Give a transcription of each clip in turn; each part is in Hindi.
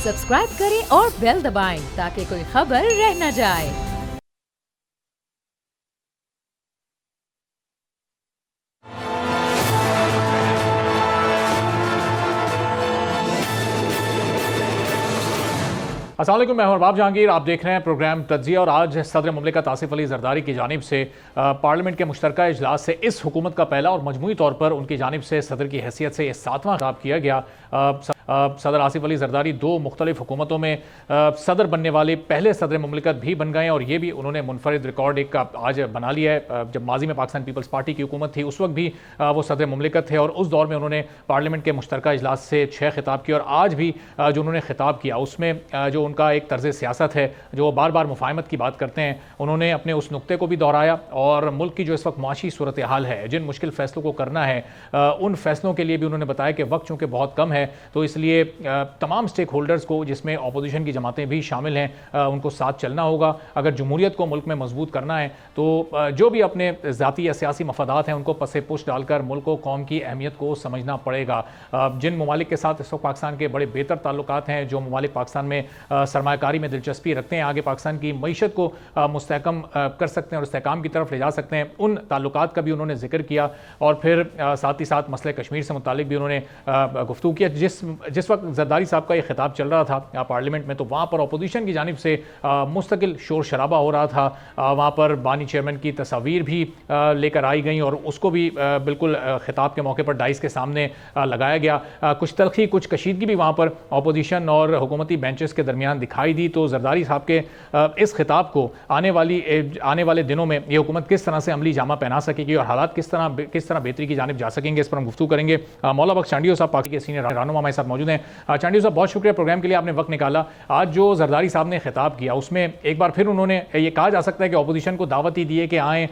सब्सक्राइब करें और बेल दबाएं ताकि कोई खबर रह न जाए। अस्सलाम वालेकुम, मैं हूं अरबाब जहांगीर। आप देख रहे हैं प्रोग्राम तज्जिया। और आज सदर मुमलिकत आसिफ अली जरदारी की जानिब से पार्लियामेंट के मुश्तरका इजलास से इस हुकूमत का पहला और मजमूई तौर पर उनकी जानिब से सदर की हैसियत से 7वां खिताब किया गया। सदर आसिफ अली जरदारी दो मुख्तलिफ हुकूमतों में सदर बनने वाले पहले सदर मुमलिकत भी बन गए और ये भी उन्होंने मुनफरिद रिकॉर्ड एक आज बना लिया है। जब माजी में पाकिस्तान पीपल्स पार्टी की हुकूमत थी उस वक्त भी वो सदर मुमलिकत थे और उस दौर में उन्होंने पार्लियामेंट के मुश्तरका इजलास से 6 खिताब किए। और आज भी जो उन्होंने खिताब किया उसमें जो उनका एक तर्ज सियासत है, जो बार बार मुफाहमत की बात करते हैं, उन्होंने अपने उस नुक्ते को भी दोहराया और मुल्क की जो इस वक्त मुआशी सूरत हाल है, जिन मुश्किल फैसलों को करना है, उन फैसलों के लिए भी उन्होंने बताया कि वक्त चूँकि बहुत कम है तो इसलिए तमाम स्टेक होल्डर्स को, जिसमें अपोजिशन की जमातें भी शामिल हैं, उनको साथ चलना होगा। अगर जमहूरियत को मुल्क में मजबूत करना है तो जो भी अपने ज़ाती या सियासी मफादात हैं उनको पसे पुश डालकर मुल्क को, कौम की अहमियत को समझना पड़ेगा। जिन ममालिक के साथ इस वक्त पाकिस्तान के बड़े बेहतर ताल्लुकात हैं, जो ममालिक पाकिस्तान में सरमाकारी में दिलचस्पी रखते हैं, आगे पाकिस्तान की मईशत को मुस्तहकम कर सकते हैं और इस्तेहकाम की तरफ ले जा सकते हैं, उन ताल्लुकात का भी उन्होंने जिक्र किया। और फिर साथ ही साथ मसले कश्मीर से मुतालिक भी उन्होंने गुफ्तगू किया। जिस वक्त जरदारी साहब का ये खिताब चल रहा था पार्लियामेंट में तो वहाँ पर अपोजिशन की जानिब से मुस्तकिल शोर शराबा हो रहा था। वहाँ पर बानी चेयरमैन की तस्वीर भी लेकर आई गई और उसको भी बिल्कुल खिताब के मौके पर डाइस के सामने लगाया गया। कुछ तलखी, कुछ कशीदगी भी वहाँ पर अपोजिशन और हुकूमती बेंचेस के दरमियान दिखाई दी। तो जरदारी साहब के इस खिताब को आने वाले दिनों में ये हुकूमत किस तरह से अमली जामा पहना सकेगी और हालात किस तरह बेहतरी की जानिब जा सकेंगे, इस पर हम गुफ्तगू करेंगे। मौला बख्श चांडियो साहब पार्टी के सीनियर रहनुमा हमारे साथ मौजूद हैं। चांडियो साहब, बहुत शुक्रिया प्रोग्राम के लिए, आपने वक्त निकाला। आज जो जरदारी साहब ने खिताब किया उसमें एक बार फिर उन्होंने ये कहा जा सकता है कि अपोजिशन को दावत ही दी है कि आएँ,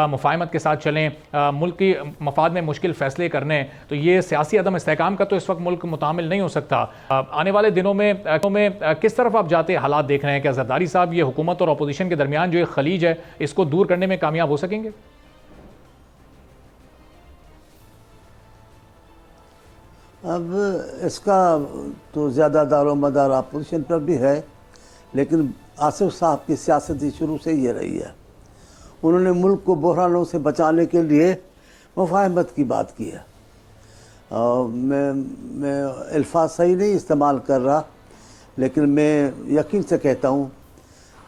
मुफाहमत के साथ चलें, मुल्क की मफाद में मुश्किल फैसले करने। तो ये सियासी अदम इस्तेहकाम का तो इस वक्त मुल्क मुतामिल नहीं हो सकता। आने वाले दिनों में किस तरफ आप जाते हालात देख रहे हैं? क्या जरदारी साहब ये हुकूमत और अपोजिशन के दरमियान जो एक खलीज है इसको दूर करने में कामयाब हो सकेंगे? अब इसका तो ज़्यादा दारोमदार अपोजिशन पर भी है, लेकिन आसिफ साहब की सियासत शुरू से ये रही है। उन्होंने मुल्क को बहरानों से बचाने के लिए मुफाहमत की बात की है। मैं अल्फाज सही नहीं इस्तेमाल कर रहा, लेकिन मैं यकीन से कहता हूँ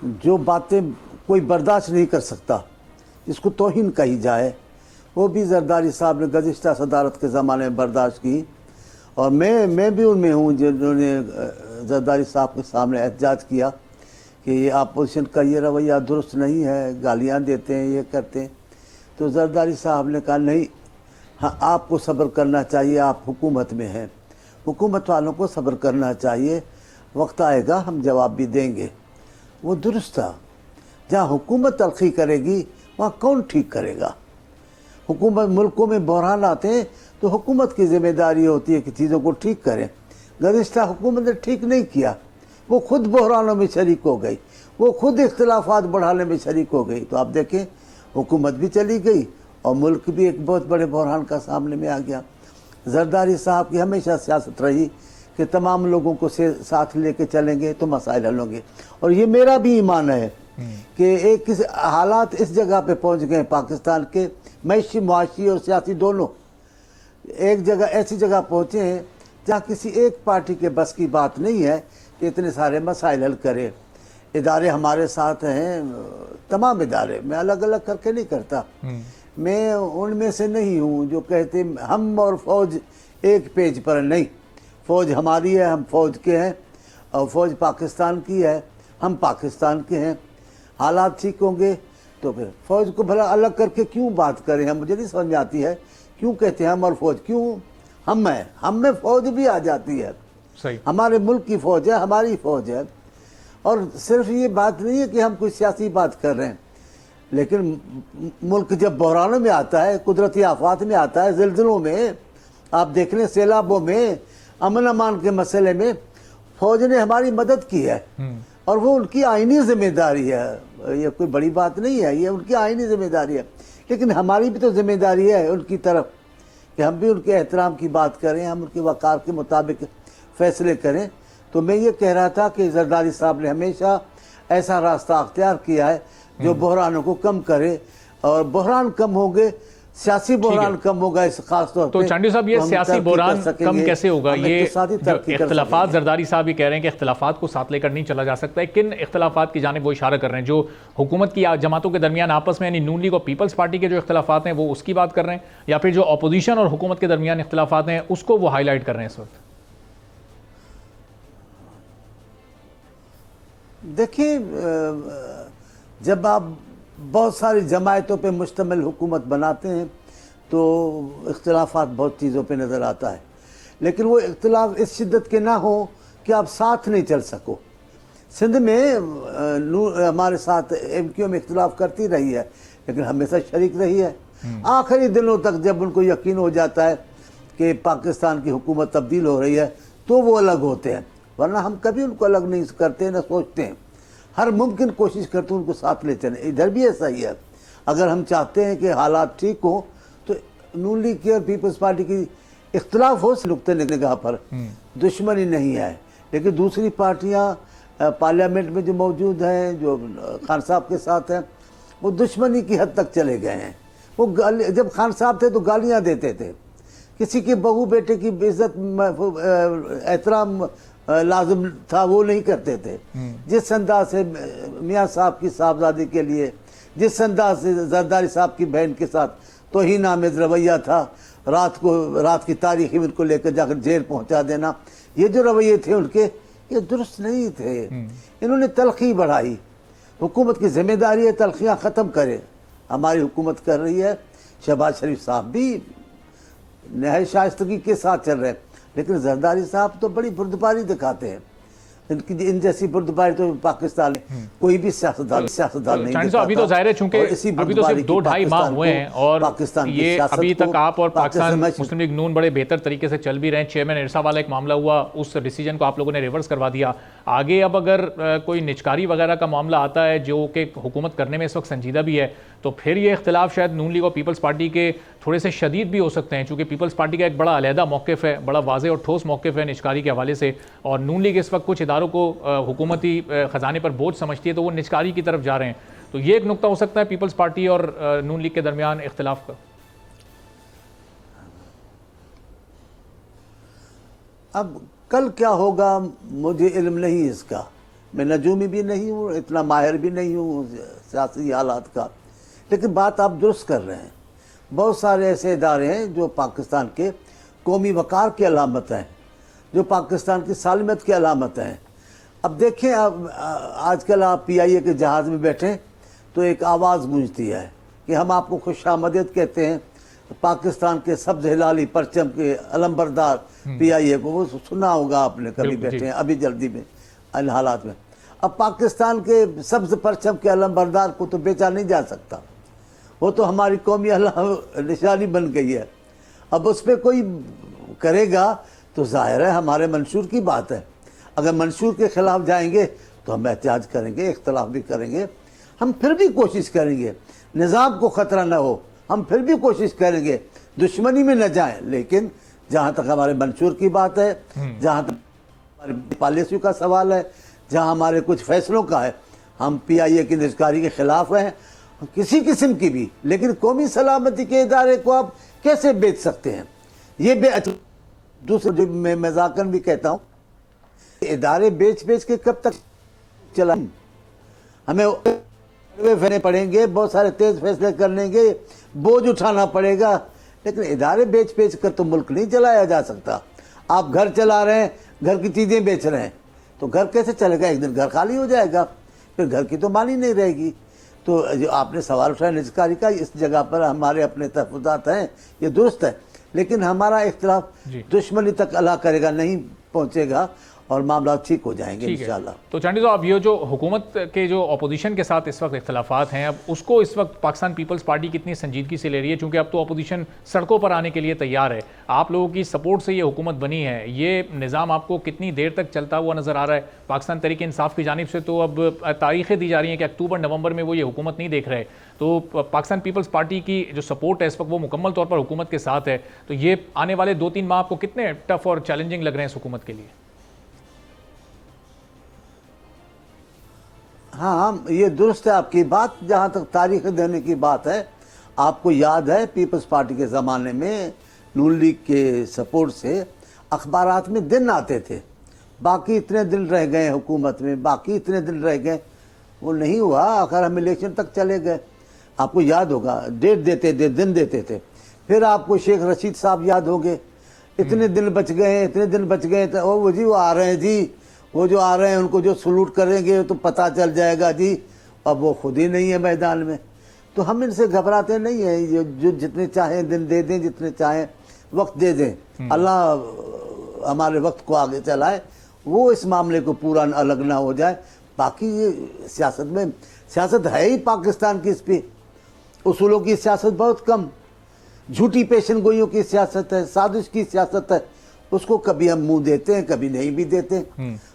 जो बातें कोई बर्दाश्त नहीं कर सकता, जिसको तौहीन कही जाए, वो भी जरदारी साहब ने गुज़िश्ता सदारत के ज़माने में बर्दाश्त की। और मैं भी उनमें हूँ जिन्होंने जरदारी साहब के सामने एहतजाज किया कि ये अपोजिशन का ये रवैया दुरुस्त नहीं है, गालियाँ देते हैं, ये करते हैं। तो जरदारी साहब ने कहा नहीं, हाँ आपको सब्र करना चाहिए, आप हुकूमत में हैं, हुकूमत वालों को सब्र करना चाहिए, वक्त आएगा हम जवाब भी देंगे। वो दुरुस्त था। जहाँ हुकूमत तलखी करेगी वहाँ कौन ठीक करेगा? हुकूमत, मुल्कों में बहरान आते हैं तो हुकूमत की ज़िम्मेदारी होती है कि चीज़ों को ठीक करें। गुज़िश्ता हुकूमत ने ठीक नहीं किया, वो खुद बहरानों में शरीक हो गई, वो खुद इख्तिलाफात बढ़ाने में शरीक हो गई। तो आप देखें, हुकूमत भी चली गई और मुल्क भी एक बहुत बड़े बहरान का सामने में आ गया। जरदारी साहब की हमेशा सियासत रही कि तमाम लोगों को साथ लेके चलेंगे तो मसाइल हल होंगे। और ये मेरा भी ईमान है कि एक किस हालात इस जगह पे पहुंच गए पाकिस्तान के मैशी, मुआशी और सियासी दोनों, एक जगह ऐसी जगह पहुंचे हैं जहाँ किसी एक पार्टी के बस की बात नहीं है कि इतने सारे मसाइल हल करे। इदारे हमारे साथ हैं, तमाम इदारे, मैं अलग अलग करके नहीं करता, मैं उनमें से नहीं हूँ जो कहते हम और फौज एक पेज पर नहीं। फ़ौज हमारी है, हम फ़ौज के हैं, और फ़ौज पाकिस्तान की है, हम पाकिस्तान के हैं। हालात ठीक होंगे तो फिर फ़ौज को भला अलग करके क्यों बात करें? हम, मुझे नहीं समझ में आती है क्यों कहते हैं हम और फ़ौज, क्यों हम हैं, हम में फ़ौज भी आ जाती है। सही, हमारे मुल्क की फ़ौज है, हमारी फ़ौज है। और सिर्फ ये बात नहीं है कि हम कोई सियासी बात कर रहे हैं, लेकिन मुल्क जब बहरानों में आता है, कुदरती आफात में आता है, ज़िलज़लों में, आप देख लें, सैलाबों में, अमन अमान के मसले में फ़ौज ने हमारी मदद की है और वो उनकी आईनी जिम्मेदारी है। ये कोई बड़ी बात नहीं है, ये उनकी आईनी जिम्मेदारी है। लेकिन हमारी भी तो जिम्मेदारी है उनकी तरफ कि हम भी उनके एहतराम की बात करें, हम उनके वक़ार के मुताबिक फ़ैसले करें। तो मैं ये कह रहा था कि जरदारी साहब ने हमेशा ऐसा रास्ता अख्तियार किया है जो बहरानों को कम करे, और बहरान कम होंगे, सियासी बहरान कम होगा इस खास तौर तो पे। चांडी साहब, ये सियासी बहरान कम कैसे होगा? ये इख्तलाफात, जरदारी साहब भी कह रहे हैं कि इख्तलाफात को साथ लेकर नहीं चला जा सकता है। किन इख्तलाफात की जानिब वो इशारा कर रहे हैं? जो हुकूमत की जमातों के दरमियान आपस में, यानी नून लीग और पीपल्स पार्टी के जो इख्तलाफात हैं वो उसकी बात कर रहे हैं, या फिर जो अपोजिशन और हुकूमत के दरमियान इख्तलाफात हैं उसको वो हाईलाइट कर रहे हैं इस वक्त? देखिए, जब आप बहुत सारी जमायतों पे मुश्तमिल हुकूमत बनाते हैं तो इख्तलाफात बहुत चीज़ों पे नज़र आता है, लेकिन वो इख्तलाफ इस शिद्दत के ना हो कि आप साथ नहीं चल सको। सिंध में हमारे साथ MQ में इख्तलाफ करती रही है, लेकिन हमेशा शरीक रही है। आखिरी दिनों तक जब उनको यकीन हो जाता है कि पाकिस्तान की हुकूमत तब्दील हो रही है तो वो अलग होते हैं, वरना हम कभी उनको अलग नहीं करते, ना सोचते हैं। हर मुमकिन कोशिश करते हैं उनको साथ ले चलें। इधर भी ऐसा ही है। अगर हम चाहते हैं कि हालात ठीक हो तो नून लीग की और पीपल्स पार्टी की इख्तलाफ हो नुक्ते निगाह पर, दुश्मनी नहीं है। लेकिन दूसरी पार्टियां पार्लियामेंट में जो मौजूद हैं, जो खान साहब के साथ हैं, वो दुश्मनी की हद तक चले गए हैं। वो जब खान साहब थे तो गालियां देते थे, किसी के बहू बेटे की इज्जत एहतराम लाजिम था वो नहीं करते थे। जिस अंदाज से मियाँ साहब की साहबजादी के लिए, जिस अंदाज से जरदारी साहब की बहन के साथ तौहीन आमेज रवैया था, रात की तारीख ही उनको लेकर जाकर जेल पहुंचा देना, ये जो रवैये थे उनके, ये दुरुस्त नहीं थे। इन्होंने तलखी बढ़ाई। हुकूमत की जिम्मेदारी है तलखियाँ ख़त्म करे। हमारी हुकूमत कर रही है। शहबाज शरीफ साहब भी नहायत शाइस्तगी के साथ चल रहे हैं, लेकिन जरदारी साहब तो बड़ी बुर्दबारी दिखाते हैं। इन जैसी बुर्दबारी तो पाकिस्तान में कोई भी सियासतदान नहीं दिखाता। अभी तो जाहिर है, चूंकि अभी तो सिर्फ 2-2.5 माह हुए हैं और ये अभी तक आप और पाकिस्तान मुस्लिम लीग नून बड़े बेहतर तरीके से चल भी रहे हैं। चेयरमैन इरसा वाला एक मामला हुआ, उस डिसीजन को आप लोगों ने रिवर्स करवा दिया। आगे अब अगर कोई निचकारी वगैरह का मामला आता है जो कि हुकूमत करने में इस वक्त संजीदा भी है, तो फिर ये इख्तलाफ शायद नून लीग और पीपल्स पार्टी के थोड़े से शदीद भी हो सकते हैं, चूँकि पीपल्स पार्टी का एक बड़ा अलहदा मौक़िफ़ है, बड़ा वाज़ेह और ठोस मौक़िफ़ है निचकारी के हवाले से, और नून लीग इस वक्त कुछ इदारों को हुकूमती ख़जाने पर बोझ समझती है तो वो निचकारी की तरफ जा रहे हैं। तो ये एक नुक्ता हो सकता है पीपल्स पार्टी और नून लीग के दरमियान इख्तलाफ का। अब कल क्या होगा मुझे इल्म नहीं इसका, मैं नजूमी भी नहीं हूँ, इतना माहिर भी नहीं हूँ सियासी हालात का, लेकिन बात आप दुरुस्त कर रहे हैं। बहुत सारे ऐसे इदारे हैं जो पाकिस्तान के कौमी वक़ार की अलामत हैं, जो पाकिस्तान की सालमियत की अलामत हैं। अब देखें, अब आजकल आप PIA के जहाज़ में बैठें तो एक आवाज़ गूंजती है कि हम आपको खुशामदीद कहते हैं। पाकिस्तान के सब्ज़ हिलाली परचम के अलमबरदार PIA को, वो सुना होगा आपने, कभी बैठे हैं अभी जल्दी में इन हालात में। अब पाकिस्तान के सब्ज़ परचम के अलमबरदार को तो बेचा नहीं जा सकता, वो तो हमारी कौमी निशानी बन गई है। अब उस पर कोई करेगा तो जाहिर है हमारे मंशूर की बात है। अगर मंशूर के ख़िलाफ़ जाएंगे तो हम एहतजाज करेंगे, इख्तलाफ भी करेंगे, हम फिर भी कोशिश करेंगे निज़ाम को ख़तरा न हो, हम फिर भी कोशिश करेंगे दुश्मनी में न जाएं। लेकिन जहाँ तक हमारे मंशूर की बात है, जहाँ तक हमारी पॉलिसी का सवाल है, जहाँ हमारे कुछ फैसलों का है, हम PIA की निजकारी के ख़िलाफ़ हैं किसी किस्म की भी। लेकिन कौमी सलामती के इदारे को आप कैसे बेच सकते हैं? ये दूसरे जो मैं मजाकन भी कहता हूँ, इदारे बेच बेच के कब तक चला? हमें फैसले पड़ेंगे, बहुत सारे तेज फैसले करनेंगे, बोझ उठाना पड़ेगा, लेकिन इदारे बेच बेच कर तो मुल्क नहीं चलाया जा सकता। आप घर चला रहे हैं, घर की चीज़ें बेच रहे हैं, तो घर कैसे चलेगा? एक दिन घर खाली हो जाएगा, फिर घर की तो मानी नहीं रहेगी। तो जो आपने सवाल उठाया निजकारी का, इस जगह पर हमारे अपने तहफ़्फ़ुज़ात हैं, ये दुरुस्त है, लेकिन हमारा इख्तिलाफ दुश्मनी तक अला करेगा, नहीं पहुँचेगा और मामला ठीक हो जाएंगे इंशाल्लाह। तो चांडी साहब, ये जो हुकूमत के जो अपोजिशन के साथ इस वक्त इख्तलाफात हैं, अब उसको इस वक्त पाकिस्तान पीपल्स पार्टी कितनी संजीदगी से ले रही है? क्योंकि अब तो अपोजिशन सड़कों पर आने के लिए तैयार है, आप लोगों की सपोर्ट से ये हुकूमत बनी है, ये निज़ाम आपको कितनी देर तक चलता हुआ नज़र आ रहा है? पाकिस्तान तहरीक इंसाफ की जानिब से तो अब तारीखें दी जा रही हैं कि अक्टूबर-नवंबर में वो ये हुकूमत नहीं देख रहे, तो पाकिस्तान पीपल्स पार्टी की जो सपोर्ट है इस वक्त वो मुकम्मल तौर पर हुकूमत के साथ है। तो ये आने वाले 2-3 माह आपको कितने टफ और चैलेंजिंग लग रहे हैं इस हुकूमत के लिए? हाँ, ये दुरुस्त है आपकी बात। जहाँ तक तारीख देने की बात है, आपको याद है पीपल्स पार्टी के ज़माने में नून लीग के सपोर्ट से अखबारात में दिन आते थे, बाकी इतने दिन रह गए हुकूमत में, बाकी इतने दिन रह गए, वो नहीं हुआ। आखिर हम इलेक्शन तक चले गए। आपको याद होगा, डेट देते थे, दिन देते थे। फिर आपको शेख रशीद साहब याद होंगे, इतने दिन बच गए, इतने दिन बच गए, तो वो जी वो आ रहे हैं जी, वो जो आ रहे हैं उनको जो सलूट करेंगे तो पता चल जाएगा जी। अब वो खुद ही नहीं है मैदान में। तो हम इनसे घबराते नहीं हैं। जो जितने चाहें दिन दे दें, जितने चाहें वक्त दे दें, अल्लाह हमारे वक्त को आगे चलाए, वो इस मामले को पूरा अलग ना हो जाए। बाकी ये सियासत में, सियासत है ही पाकिस्तान की, इस पर उसूलों की सियासत बहुत कम, झूठी पेशन गोइयों की सियासत है, साजिश की सियासत है। उसको कभी हम मुंह देते हैं, कभी नहीं भी देते।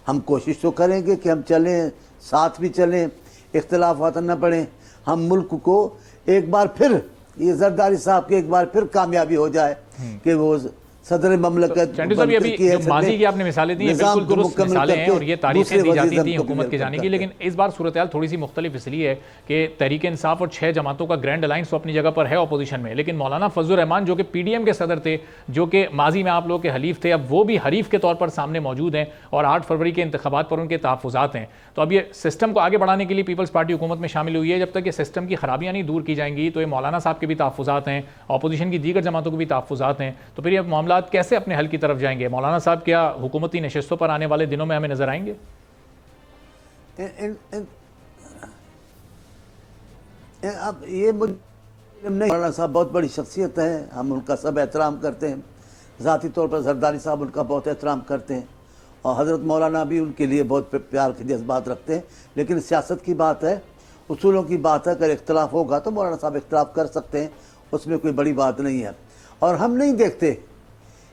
हम कोशिश तो करेंगे कि हम चलें, साथ भी चलें, इख्तिलाफात न पड़े। हम मुल्क को एक बार फिर, ये जरदारी साहब की एक बार फिर कामयाबी हो जाए कि वो सदर ममलकत। चंडू साहब, अभी जो माजी की आपने मिसालें दी हैं, बिल्कुल दुरुस्त मिसालें हैं और ये तारीफें दी जाती थी हुकूमत के जाने की। लेकिन इस बार सूरत हाल थोड़ी सी मुख्तलिफ इसलिए है कि तहरीक इंसाफ और 6 जमातों का ग्रैंड अलायंस तो अपनी जगह पर है अपोजिशन में, लेकिन मौलाना फजलुर रहमान जो कि PDM के सदर थे, जो कि माजी में आप लोग के हलीफ थे, अब वो भी हरीफ के तौर पर सामने मौजूद हैं और 8 फरवरी के इंतखाबात पर उनके तहफ़्फ़ुज़ात हैं। तो अब ये सिस्टम को आगे बढ़ाने के लिए पीपल्स पार्टी हुकूमत में शामिल हुई है। जब तक ये सिस्टम की खराबियाँ नहीं दूर की जाएंगी तो ये मौलाना साहब के भी तहफ़्फ़ुज़ात हैं, अपोजिशन की दीगर जमातों के भी तहफ़्फ़ुज़ात हैं, तो फिर ये मामला कैसे अपने हल की तरफ जाएंगे? मौलाना साहब क्या हुकूमती नशिस्तों पर आने वाले दिनों में हमें नजर आएंगे? अब ये मौलाना साहब बहुत बड़ी शख्सियत है, हम उनका सब एहतराम करते हैं। ज़ाती तौर पर जरदारी साहब उनका बहुत एहतराम करते हैं और हज़रत मौलाना भी उनके लिए बहुत प्यार के जज्बात रखते हैं। लेकिन सियासत की बात है, उसूलों की बात है, अगर इख्तलाफ होगा तो मौलाना साहब इख्तलाफ कर सकते हैं, उसमें कोई बड़ी बात नहीं है। और हम नहीं देखते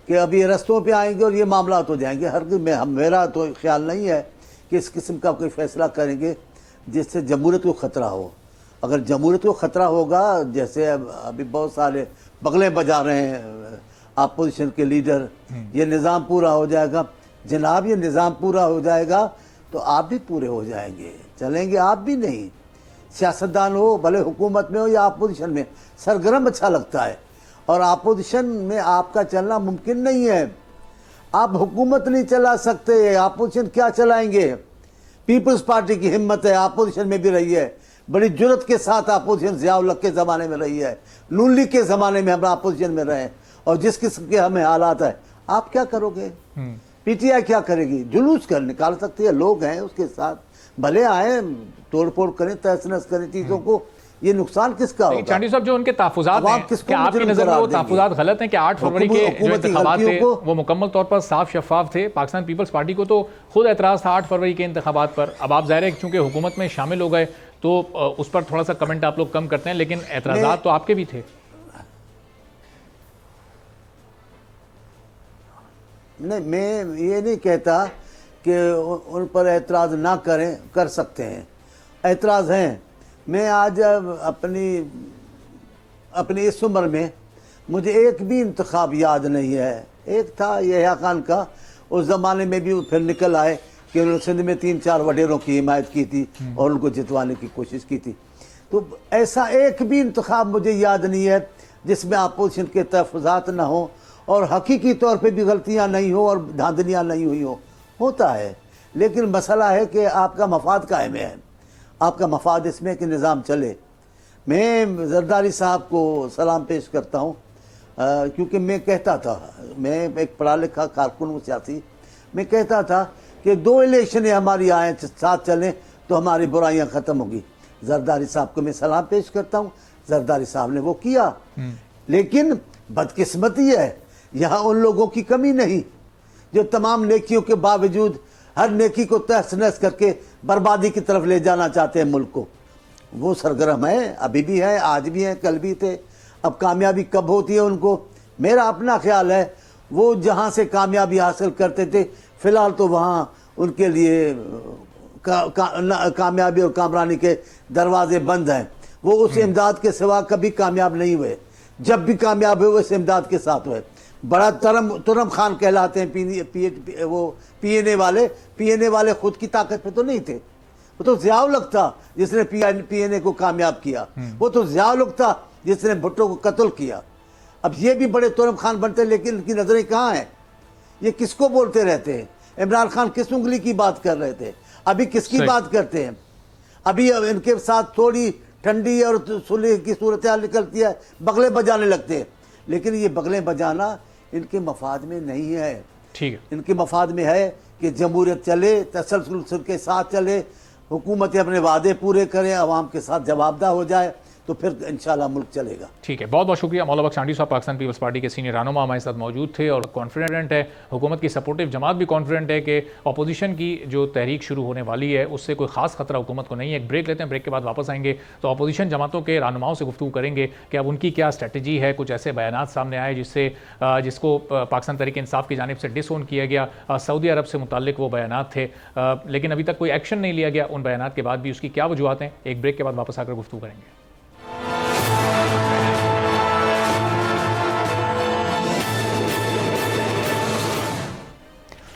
कि अब ये रस्तों पे आएंगे और ये मामला हो जाएंगे। मेरा तो ख्याल नहीं है कि इस किस्म का कोई फ़ैसला करेंगे जिससे जमहूरियत को ख़तरा हो। अगर जमहूरियत को ख़तरा होगा, जैसे अभी बहुत सारे बगलें बजा रहे हैं अपोजिशन के लीडर, ये निज़ाम पूरा हो जाएगा। जनाब, ये निज़ाम पूरा हो जाएगा तो आप भी पूरे हो जाएंगे, चलेंगे आप भी नहीं। सियासतदान हो, भले हुकूमत में हो या अपोजिशन में, सरगर्म अच्छा लगता है और अपोजिशन में आपका चलना मुमकिन नहीं है। आप हुकूमत नहीं चला सकते, अपोजिशन क्या चलाएंगे? पीपल्स पार्टी की हिम्मत है, अपोजिशन में भी रही है, बड़ी जुर्रत के साथ अपोजिशन ज़िया-उल-हक के ज़माने में रही है, नून लीग के ज़माने में हम अपोजिशन में रहे, और जिस किस्म के हमें हालात है, आप क्या करोगे? PTI क्या करेगी? जुलूस कर निकाल सकती है, लोग हैं उसके साथ, भले आए, तोड़ फोड़ करें, तहस नहस करें चीज़ों को, ये नुकसान किसका होगा? चांडी साहब, जो उनके तहफ़्फ़ुज़ात हैं, क्या आपकी नज़र में वो तहफ़्फ़ुज़ात गलत हैं कि 8 फरवरी के जो इंतखाबात थे वो मुकम्मल तौर पर साफ शफाफ थे? पाकिस्तान पीपल्स पार्टी को तो खुद एतराज़ था 8 फरवरी के इंतखाबात पर। अब आप ज़ाहिर है चूँकि हुकूमत में शामिल हो गए तो उस पर थोड़ा सा कमेंट आप लोग कम करते हैं, लेकिन एतराज़ात तो आपके भी थे। नहीं, मैं ये नहीं कहता कि उन पर एतराज़ ना करें, कर सकते हैं, एतराज़ हैं। मैं आज अपनी इस उम्र में मुझे एक भी इंतखाब याद नहीं है। एक था यहया खान का, उस ज़माने में भी फिर निकल आए कि उन्होंने सिंध में 3-4 वडेरों की हिमायत की थी और उनको जितवाने की कोशिश की थी। तो ऐसा एक भी इंतखाब मुझे याद नहीं है जिसमें अपोजिशन के तहफ़्फ़ुज़ात ना हो और हकीकी तौर पे भी गलतियां नहीं हो और धांधलियां नहीं हुई हो। होता है, लेकिन मसला है कि आपका मफाद कायम है, आपका मफाद इसमें कि निज़ाम चले। मैं जरदारी साहब को सलाम पेश करता हूँ, क्योंकि मैं कहता था, मैं एक पढ़ा लिखा कारकुन हूँ सियासी, मैं कहता था कि 2 इलेक्शन हमारी आए साथ चलें तो हमारी बुराइयाँ ख़त्म होगी। जरदारी साहब को मैं सलाम पेश करता हूँ, जरदारी साहब ने वो किया। लेकिन बदकिस्मती है, यहाँ उन लोगों की कमी नहीं जो तमाम नेकियों के बावजूद हर नेकी को तहस नहस करके बर्बादी की तरफ ले जाना चाहते हैं मुल्क को। वो सरगर्म है, अभी भी है, आज भी हैं, कल भी थे। अब कामयाबी कब होती है उनको, मेरा अपना ख्याल है वो जहाँ से कामयाबी हासिल करते थे, फ़िलहाल तो वहाँ उनके लिए कामयाबी और कामरानी के दरवाजे बंद हैं। वो उस इमदाद के सिवा कभी कामयाब नहीं हुए, जब भी कामयाब हुए उस इमदाद के साथ हुए। बड़ा तुरम खान कहलाते हैं वो PNA वाले खुद की ताकत पे तो नहीं थे, वो तो ज़ियाउल हक था जिसने PNA को कामयाब किया, वो तो ज़ियाउल हक था जिसने भुट्टो को कत्ल किया। अब ये भी बड़े तोरम खान बनते हैं, लेकिन इनकी नज़रें कहाँ हैं? ये किसको बोलते रहते हैं? इमरान खान किस उंगली की बात कर रहे थे, अभी किसकी बात करते हैं? अभी इनके साथ थोड़ी ठंडी और सुलह की सूरत हाल निकलती है, बगले बजाने लगते हैं। लेकिन ये बगले बजाना इनके मफाद में नहीं है। ठीक है, इनके मफाद में है कि जमहूरियत चले, तसलसल के साथ चले, हुकूमतें अपने वादे पूरे करें, अवाम के साथ जवाबदा हो जाए, तो फिर इंशाल्लाह मुल्क चलेगा। ठीक है, बहुत बहुत शुक्रिया। मौला बख्श आंटी साहब पाकिस्तान पीपल्स पार्टी के सीनियर रहनुमा हमारे साथ मौजूद थे और कॉन्फिडेंट है, हुकूमत की सपोर्टिव जमात भी कॉन्फिडेंट है कि अपोजिशन की जो तहरीक शुरू होने वाली है उससे कोई खास खतरा हुकूमत को नहीं है। एक ब्रेक लेते हैं, ब्रेक के बाद वापस आएंगे तो अपोजिशन जमातों के रहनुमाओं से गुफ्तगू करेंगे कि अब उनकी क्या स्ट्रेटजी है। कुछ ऐसे बयानात सामने आए जिसको पाकिस्तान तहरीक इंसाफ की जानिब से डिसओन किया गया। सऊदी अरब से मुताल्लिक वो बयानात थे, लेकिन अभी तक कोई एक्शन नहीं लिया गया। उन बयानात के बाद भी उसकी क्या वजूहत हैं, एक ब्रेक के बाद वापस आकर गुफ्तगू करेंगे।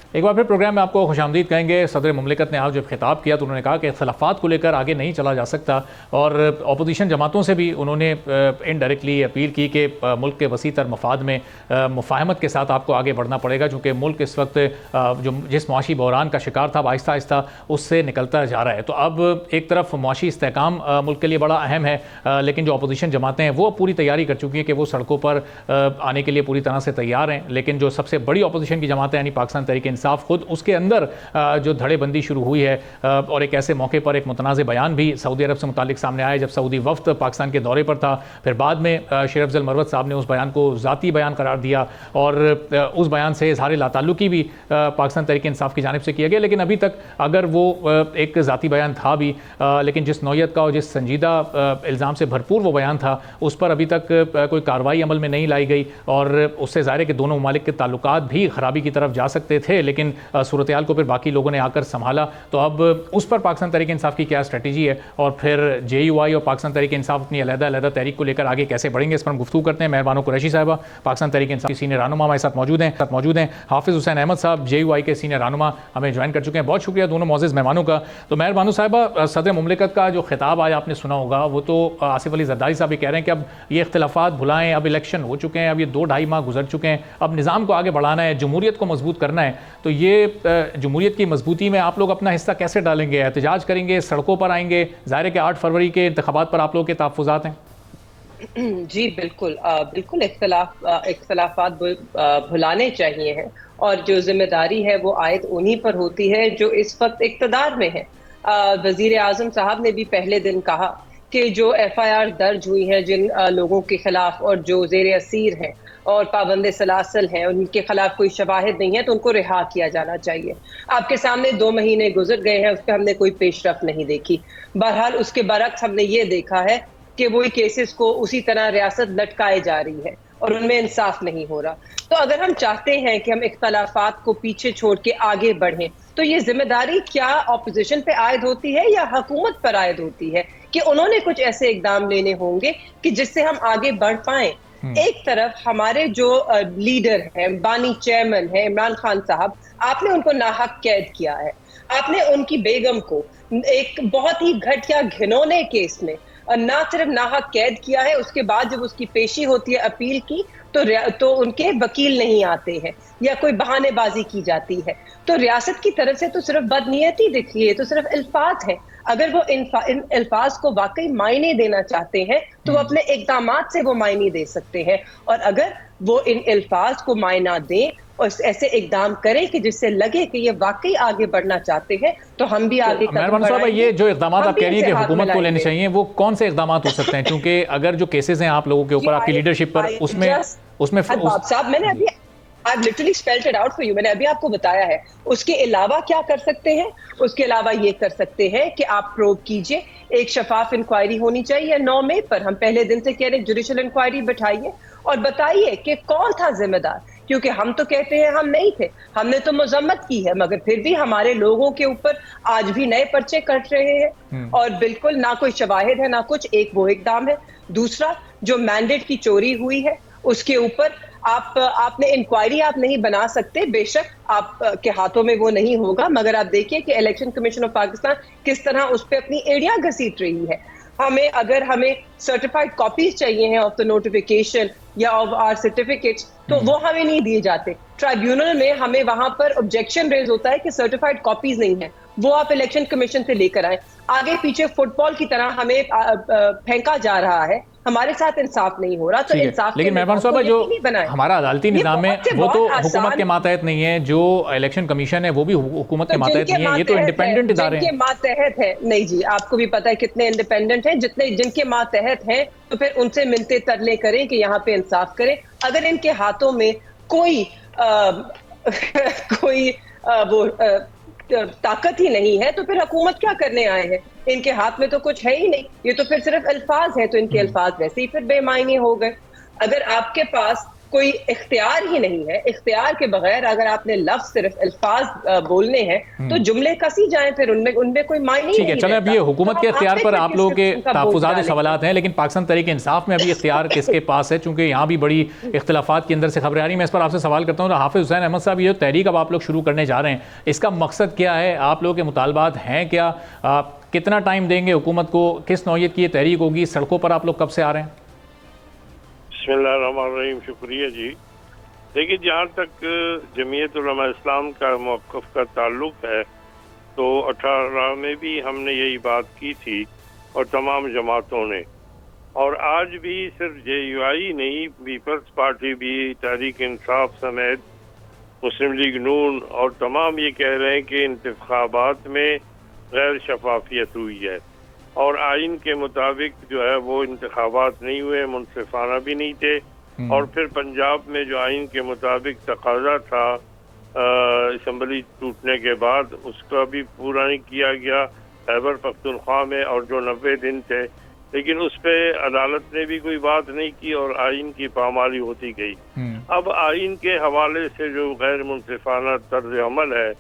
एक बार फिर प्रोग्राम में आपको खुशामदीद कहेंगे। सदर मुमलिकत ने आज जब खिताब किया तो उन्होंने कहा कि इख्तलाफात को लेकर आगे नहीं चला जा सकता और अपोजिशन जमातों से भी उन्होंने इनडायरेक्टली अपील की कि मुल्क के वसी तर मफाद में मुफाहमत के साथ आपको आगे बढ़ना पड़ेगा, चूँकि मुल्क इस वक्त जो जिस मुआशी बहरान का शिकार था आहिस्ता आहिस्ता उससे निकलता जा रहा है। तो अब एक तरफ मुआशी इस्तेहकाम मुल्क के लिए बड़ा अहम है, लेकिन जो अपोजिशन जमातें हैं वो पूरी तैयारी कर चुकी हैं कि वो सड़कों पर आने के लिए पूरी तरह से तैयार हैं। लेकिन जो सबसे बड़ी अपोजिशन की जमातें यानी पाकिस्तान तहरीक इंसाफ खुद, उसके अंदर जो धड़ेबंदी शुरू हुई है और एक ऐसे मौके पर एक मुतनाज़ बयान भी सऊदी अरब से मुतालिक सामने आया जब सऊदी वफ्द पाकिस्तान के दौरे पर था। फिर बाद में शेर अफजल मरवत साहब ने उस बयान को ज़ाती बयान करार दिया और उस बयान से इज़हार लाताल्लुकी भी पाकिस्तान तहरीक इंसाफ की जानिब से किया गया। लेकिन अभी तक अगर वो एक ज़ाती बयान था भी, लेकिन जिस नौयत का और जिस संजीदा इल्ज़ाम से भरपूर वो बयान था उस पर अभी तक कोई कार्रवाई अमल में नहीं लाई गई और उससे ज़ाहिर है कि दोनों ममालिक के ताल्लुकात भी ख़राबी की तरफ जा सकते थे। लेकिन सूरत हाल को फिर बाकी लोगों ने आकर संभाला। तो अब उस पर पाकिस्तान तहरीक इंसाफ की क्या स्ट्रेटजी है और फिर JUI और पाकिस्तान तहरीक इंसाफ अपनी अलग-अलग तहरीक को लेकर आगे कैसे बढ़ेंगे, इस पर हम गुफ्तगू करते हैं। मेहरबान कुरैशी साहिबा पाकिस्तान तहरीक इंसाफ की सीनियर रहनुमा हमारे साथ मौजूद हैं। हाफिज़ हुसैन अहमद साहब JUI के सीनियर रहनुमा हमें ज्वाइन कर चुके हैं। बहुत शुक्रिया दोनों मौजूद मेहमानों का। तो मेहरबान साहिबा, सदर मुमलिकत का जो खिताब आज आपने सुना होगा वो तो आसिफ अली जरदारी साहब ये कह रहे हैं कि अब ये इख्तिलाफात भुलाएं, अब इलेक्शन हो चुके हैं, अब ये 2-2.5 माह गुजर चुके हैं, अब निज़ाम को आगे बढ़ाना है, जमहूरियत को मजबूत करना है। तो ये जमहूरियत की मजबूती में आप लोग अपना हिस्सा कैसे डालेंगे? एहतजाज करेंगे, सड़कों पर आएंगे? ज़ाहिर है कि 8 फरवरी के इंतखाबात पर आप लोगों के तहफ़्फ़ुज़ात हैं। जी बिल्कुल, बिल्कुल इख्तलाफात भुलाने चाहिए हैं और जो जिम्मेदारी है वो आयद उन्हीं पर होती है जो इस वक्त इक़्तिदार में है। वज़ीर आज़म साहब ने भी पहले दिन कहा कि जो FIR दर्ज हुई है जिन लोगों के खिलाफ और जो ज़ेर असीर हैं और पाबंद सलासल हैं, उनके खिलाफ कोई शवाहिद नहीं है तो उनको रिहा किया जाना चाहिए। आपके सामने 2 महीने गुजर गए हैं, उस पर हमने कोई पेशरफ नहीं देखी। बहरहाल उसके बरक्स हमने ये देखा है कि वही केसेस को उसी तरह रियासत लटकाए जा रही है और उनमें इंसाफ नहीं हो रहा। तो अगर हम चाहते हैं कि हम इख्तलाफात को पीछे छोड़ के आगे बढ़ें तो ये जिम्मेदारी क्या अपोजिशन पे आयद होती है या हुकूमत पर आयद होती है कि उन्होंने कुछ ऐसे इकदाम लेने होंगे कि जिससे हम आगे बढ़ पाएं। एक तरफ हमारे जो लीडर हैं, बानी चेयरमैन है इमरान खान साहब, आपने उनको नाहक कैद किया है। आपने उनकी बेगम को एक बहुत ही घटिया घिनौने केस में ना सिर्फ नाहक कैद किया है, उसके बाद जब उसकी पेशी होती है अपील की तो उनके वकील नहीं आते हैं या कोई बहानेबाजी की जाती है। तो रियासत की तरफ से तो सिर्फ बदनीयती दिख रही है, तो सिर्फ अल्फाज है। अगर वो इन अल्फाज को वाकई मायने देना चाहते हैं तो वो अपने इक़दामात से वो मायने दे सकते हैं, और अगर वो इन अल्फाज को मायना दें और ऐसे इकदाम करें कि जिससे लगे कि ये वाकई आगे बढ़ना चाहते हैं तो हम भी आगे मेहरबान साहब, ये जो इकदाम आप कह रही है कि हुकूमत को लेने चाहिए वो कौन से इकदाम हो सकते हैं? क्योंकि अगर जो केसेस हैं आप लोगों के ऊपर आपकी लीडरशिप पर उसमें साहब मैंने अभी I've literally spelled it out for you, मैंने अभी आपको बताया है। उसके अलावा क्या कर सकते हैं? उसके अलावा ये कर सकते हैं कि आप प्रोब कीजिए, एक शफाफ इंक्वायरी होनी चाहिए 9 मई पर। हम पहले दिन से कह रहे हैं जुडिशल इंक्वायरी बैठाइए और बताइए कि कौन था जिम्मेदार, क्योंकि हम तो कहते हैं हम नहीं थे, हमने तो मजम्मत की है, मगर फिर भी हमारे लोगों के ऊपर आज भी नए पर्चे कट रहे हैं और बिल्कुल ना कोई शवाहिद है ना कुछ। एक वो इकदाम है। दूसरा, जो मैंडेट की चोरी हुई है उसके ऊपर आपने इंक्वायरी आप नहीं बना सकते, बेशक आप के हाथों में वो नहीं होगा, मगर आप देखिए कि इलेक्शन कमीशन ऑफ पाकिस्तान किस तरह उस पर अपनी एड़ियां घसीट रही है। अगर हमें सर्टिफाइड कॉपीज चाहिए हैं ऑफ द नोटिफिकेशन या ऑफ आर सर्टिफिकेट्स, तो वो हमें नहीं दिए जाते। ट्राइब्यूनल में हमें वहां पर ऑब्जेक्शन रेज होता है कि सर्टिफाइड कॉपीज नहीं है, वो आप इलेक्शन कमीशन से लेकर आए। आगे पीछे फुटबॉल की तरह हमें फेंका जा रहा है, हमारे साथ इंसाफ नहीं हो रहा। तो इंसाफ लेकिन मेहरबान साहब, जो हमारा अदालती निज़ाम है वो तो हुकूमत के मातहत नहीं है, जो इलेक्शन कमीशन है वो भी हुकूमत के मातहत नहीं है, ये तो इंडिपेंडेंट इदारे हैं। जिनके मातहत है, नहीं जी, आपको भी पता है कितने इंडिपेंडेंट हैं, जिनके मातहत हैं, तो फिर उनसे मिलते तरले करें कि यहाँ पे इंसाफ करें। अगर इनके हाथों में कोई वो ताकत ही नहीं है, तो फिर हुकूमत क्या करने आए हैं? इनके हाथ में तो कुछ है ही नहीं, ये तो फिर सिर्फ अल्फाज है, तो इनके अल्फाज वैसे ही फिर बेमायने हो गए। अगर आपके पास कोई इख्तियार ही नहीं है, इख्तियार के बगैर अगर आपने लफ्ज सिर्फ अल्फाज बोलने हैं, तो जुमले कसी जाएं, फिर उनमें कोई मायने नहीं। ठीक है, चलें, अब ये हुकूमत के इख्तियार पर आप लोगों के तहफ़्फ़ुज़ात सवालात हैं, लेकिन पाकिस्तान तहरीक इंसाफ में अभी इख्तियार किसके पास है? चूंकि यहाँ भी बड़ी इख्तिलाफात के अंदर से खबरें आ रही हैं। मैं इस पर आपसे सवाल करता हूँ, हाफिज़ हुसैन अहमद साहब, ये तहरीक अब आप लोग शुरू करने जा रहे हैं, इसका मकसद क्या है? आप लोगों के मुतालबात हैं क्या? कितना टाइम देंगे हुकूमत को? किस नौयत की ये तहरीक होगी? सड़कों पर आप लोग कब से आ रहे हैं? बिस्मिल्लाहिर्रहमानिर्रहीम, शुक्रिया जी। देखिए, जहाँ तक जमीयत उलमा इस्लाम का मौक़िफ़ का ताल्लुक़ है, तो 18 में भी हमने यही बात की थी और तमाम जमातों ने, और आज भी सिर्फ JUI नहीं, पीपल्स पार्टी भी, तहरीक इंसाफ समेत मुस्लिम लीग नून और तमाम ये कह रहे हैं कि इंतखाबात में गैर शफाफियत हुई है और आइन के मुताबिक जो है वो इंतखाबात नहीं हुए, मुनसिफाना भी नहीं थे। और फिर पंजाब में जो आइन के मुताबिक तकाजा था असम्बली टूटने के बाद, उसका भी पूरा नहीं किया गया खैबर पख्तूनख्वा में, और जो 90 दिन थे, लेकिन उस पर अदालत ने भी कोई बात नहीं की और आइन की पामाली होती गई। अब आइन के हवाले से जो गैर मुनसिफाना तर्ज अमल है,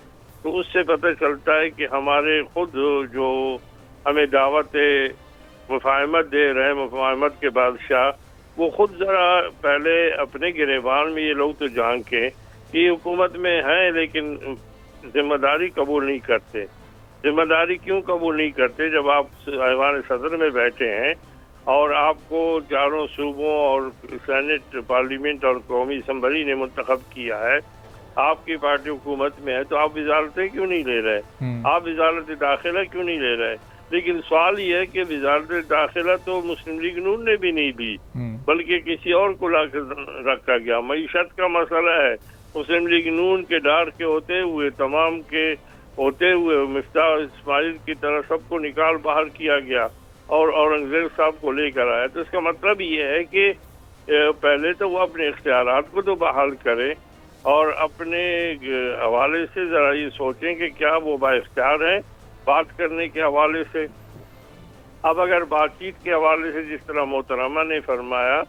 तो उससे पता चलता है कि हमारे खुद जो हमें दावत मुफाहमत दे रहे हैं, मुफाहमत के बादशाह, वो खुद ज़रा पहले अपने गिरेबान में ये लोग तो जान के कि हुकूमत में हैं, लेकिन जिम्मेदारी कबूल नहीं करते। जिम्मेदारी क्यों कबूल नहीं करते? जब आप ऐवान सदर में बैठे हैं और आपको चारों सूबों और सेनेट, पार्लियामेंट और कौमी असम्बली ने मुंतखब किया है, आपकी पार्टी हुकूमत में है, तो आप वजारतें क्यों नहीं ले रहे? आप वजारत दाखिला क्यों नहीं ले रहे? लेकिन सवाल ये है कि वजारत दाखिला तो मुस्लिम लीग नून ने भी नहीं दी, बल्कि किसी और को लाकर रखा गया। मईशत का मसला है, मुस्लिम लीग नून के डार के होते हुए, तमाम के होते हुए, मिफ्ताह इस्माइल की तरह सबको निकाल बाहर किया गया और औरंगजेब साहब को लेकर आया। तो इसका मतलब ये है कि पहले तो वो अपने इख्तियारात को तो बहाल करें और अपने हवाले से ज़रा ये सोचें कि क्या वो बाइख्तियार हैं बात करने के हवाले से। अब अगर बातचीत के हवाले से जिस तरह मोहतरमा ने फरमाया,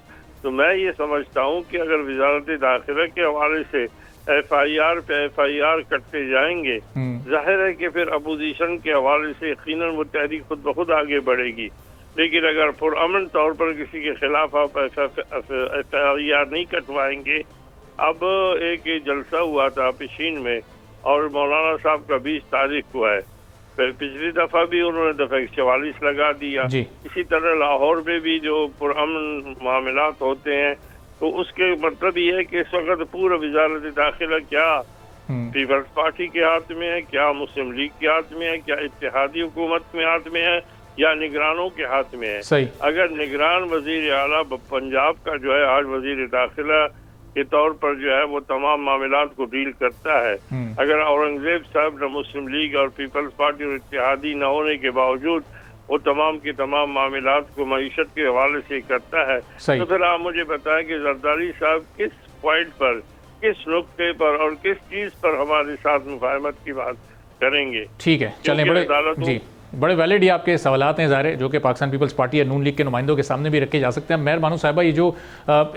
तो मैं ये समझता हूँ कि अगर वजारत दाखिला के हवाले से FIR पे FIR करते जाएंगे, जाहिर है कि फिर अपोजिशन के हवाले से यकीनन वो तहरीक खुद ब खुद आगे बढ़ेगी। लेकिन अगर पुरअमन तौर पर किसी के खिलाफ आप FIR नहीं कटवाएंगे, अब एक जलसा हुआ था पिशीन में और मौलाना साहब का 20 तारीख हुआ है, फिर पिछली दफ़ा भी उन्होंने दफ़ा 44 लगा दिया। इसी तरह लाहौर में भी जो पुरअमन मामलात होते हैं, तो उसके मतलब ये है कि इस वक्त पूरा वजारत दाखिला क्या पीपल्स पार्टी के हाथ में है, क्या मुस्लिम लीग के हाथ में है, क्या इत्तेहादी हुकूमत के हाथ में है, या निगरानों के हाथ में है। अगर निगरान वजीर आला पंजाब का जो है आज वजीर दाखिला के तौर पर जो है वो तमाम मामलात को डील करता है, अगर औरंगजेब साहब न मुस्लिम लीग और पीपल्स पार्टी और इत्तेहादी न होने के बावजूद वो तमाम के तमाम मामलात को मईशत के हवाले से करता है, तो फिर आप मुझे बताएं कि जरदारी साहब किस पॉइंट पर, किस नुक्ते पर और किस चीज़ पर हमारे साथ मुफाहमत की बात करेंगे। ठीक है, चलें, बड़े जी बड़े वैलिड ही आपके सवालात हैं ज़ाहिर, जो कि पाकिस्तान पीपल्स पार्टी या नून लीग के नुमाइंदों के सामने भी रखे जा सकते हैं। मेहर बानो साहिबा, ये जो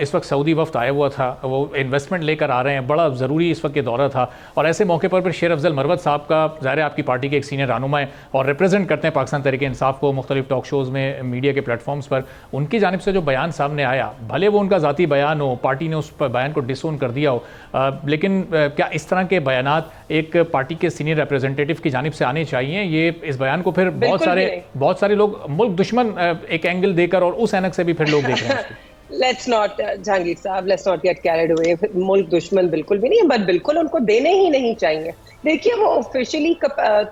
इस वक्त सऊदी वफ्द आया हुआ था, वो इन्वेस्टमेंट लेकर आ रहे हैं, बड़ा ज़रूरी इस वक्त ये दौरा था, और ऐसे मौके पर फिर शेर अफजल मरवत साहब का, ज़ाहिर आपकी पार्टी के एक सीनियर रहनुमा है और रिप्रेजेंट करते हैं पाकिस्तान तहरीक इंसाफ को मुख्तलिफ टॉक शोज़ में, मीडिया के प्लेटफॉर्म्स पर, उनकी जानिब से जो बयान सामने आया, भले वो उनका ज़ाती बयान हो, पार्टी ने उस बयान को डिसोन कर दिया हो, लेकिन क्या इस तरह के बयानात एक पार्टी के सीनियर रिप्रेजेंटेटिव की जानिब से आने चाहिए? ये इस बयान को फिर बहुत सारे लोग मुल्क दुश्मन एक एंगल देकर और उस ऐनक से भी फिर लोग देख रहे हैं। लेट्स नॉट जहांगीर साहब, let's not get carried away. मुल्क दुश्मन बिल्कुल भी नहीं है, बट बिल्कुल उनको देने ही नहीं चाहिए। देखिए, वो ऑफिशियली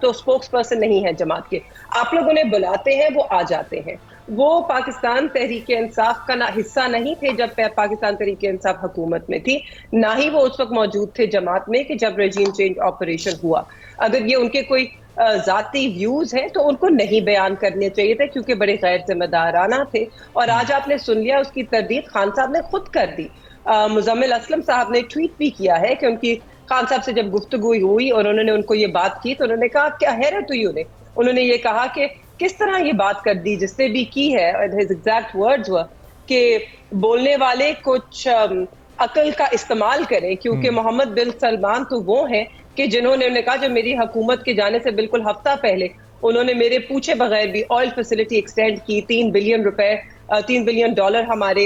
तो स्पोक्स पर्सन नहीं है जमात के, आप लोग उन्हें बुलाते हैं, वो आ जाते हैं। वो पाकिस्तान तहरीक इंसाफ का हिस्सा नहीं थे जब पाकिस्तान तहरीक इंसाफ हुकूमत में थी, ना ही वो उस वक्त मौजूद थे जमात में कि जब रेजीम चेंज ऑपरेशन हुआ। अगर ये उनके कोई जाती व्यूज हैं तो उनको नहीं बयान करने चाहिए थे, क्योंकि बड़े गैर जिम्मेदाराना थे। और आज आपने सुन लिया, उसकी तरदीद खान साहब ने खुद कर दी। मुजम्मिल असलम साहब ने ट्वीट भी किया है कि उनकी खान साहब से जब गुफ्तगू हुई और उन्होंने उनको ये बात की तो उन्होंने कहा क्या हैरत हुई उन्हें। उन्होंने ये कहा कि किस तरह ये बात कर दी जिसने भी की है, हिज एग्जैक्ट वर्ड्स वर कि बोलने वाले कुछ अकल का इस्तेमाल करें, क्योंकि मोहम्मद बिन सलमान तो वो हैं कि जिन्होंने कहा जो मेरी हुकूमत के जाने से बिल्कुल हफ्ता पहले उन्होंने मेरे पूछे बगैर भी ऑयल फैसिलिटी एक्सटेंड की, $3 बिलियन हमारे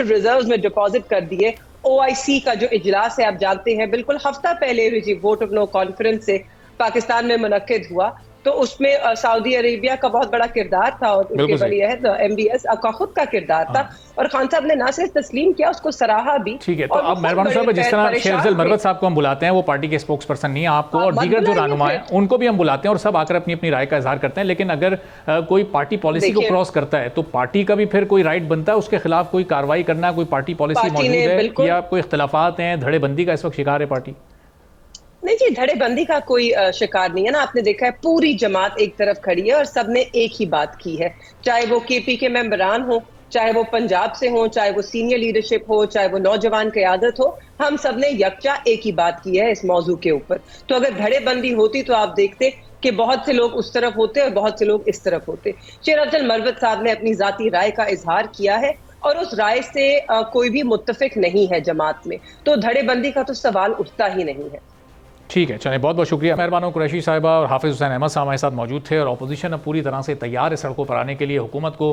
रिजर्व्स में डिपॉजिट कर दिए। OIC का जो इजलास है आप जानते हैं, बिल्कुल हफ्ता पहले वोट ऑफ नो कॉन्फ्रेंस से पाकिस्तान में मुनक्किद हुआ, तो उसमें सऊदी अरेबिया का बहुत बड़ा किरदार था और उसके वली अहद MBS का खुद का किरदार था। और खान साहब ने ना सिर्फ तस्लीम किया, उसको सराहा भी। ठीक है, तो अब मेहरबान साहब, जिस तरह शेर अफजल मरवत साहब को हम बुलाते हैं, वो पार्टी के स्पोक्स पर्सन नहीं है आपको, और दीगर जो रहनुमा है उनको भी हम बुलाते हैं और सब आकर अपनी अपनी राय का इजहार करते हैं, लेकिन अगर कोई पार्टी पॉलिसी को क्रॉस करता है तो पार्टी का भी फिर कोई राइट बनता है उसके खिलाफ कोई कार्रवाई करना? कोई पार्टी पॉलिसी मौजूद है या कोई इख्तलाफात हैं, धड़ेबंदी का इस वक्त शिकार है पार्टी? नहीं जी, धड़ेबंदी का कोई शिकार नहीं है ना। आपने देखा है पूरी जमात एक तरफ खड़ी है और सबने एक ही बात की है, चाहे वो KP के मेंबरान हो, चाहे वो पंजाब से हो, चाहे वो सीनियर लीडरशिप हो, चाहे वो नौजवान क़यादत हो, हम सब ने यकजा एक ही बात की है इस मौजू के ऊपर। तो अगर धड़ेबंदी होती तो आप देखते कि बहुत से लोग उस तरफ होते और बहुत से लोग इस तरफ होते। शेर अफजल मरवत साहब ने अपनी जाती राय का इजहार किया है और उस राय से कोई भी मुत्तफिक नहीं है जमात में, तो धड़ेबंदी का तो सवाल उठता ही नहीं है। ठीक है, चलिए बहुत बहुत शुक्रिया। मेहरबान कुरैशी साहिबा और हाफिज़ हुसैन अहमद साहब हमारे साथ मौजूद थे, और अपोजिशन अब पूरी तरह से तैयार है सड़कों पर आने के लिए, हुकूमत को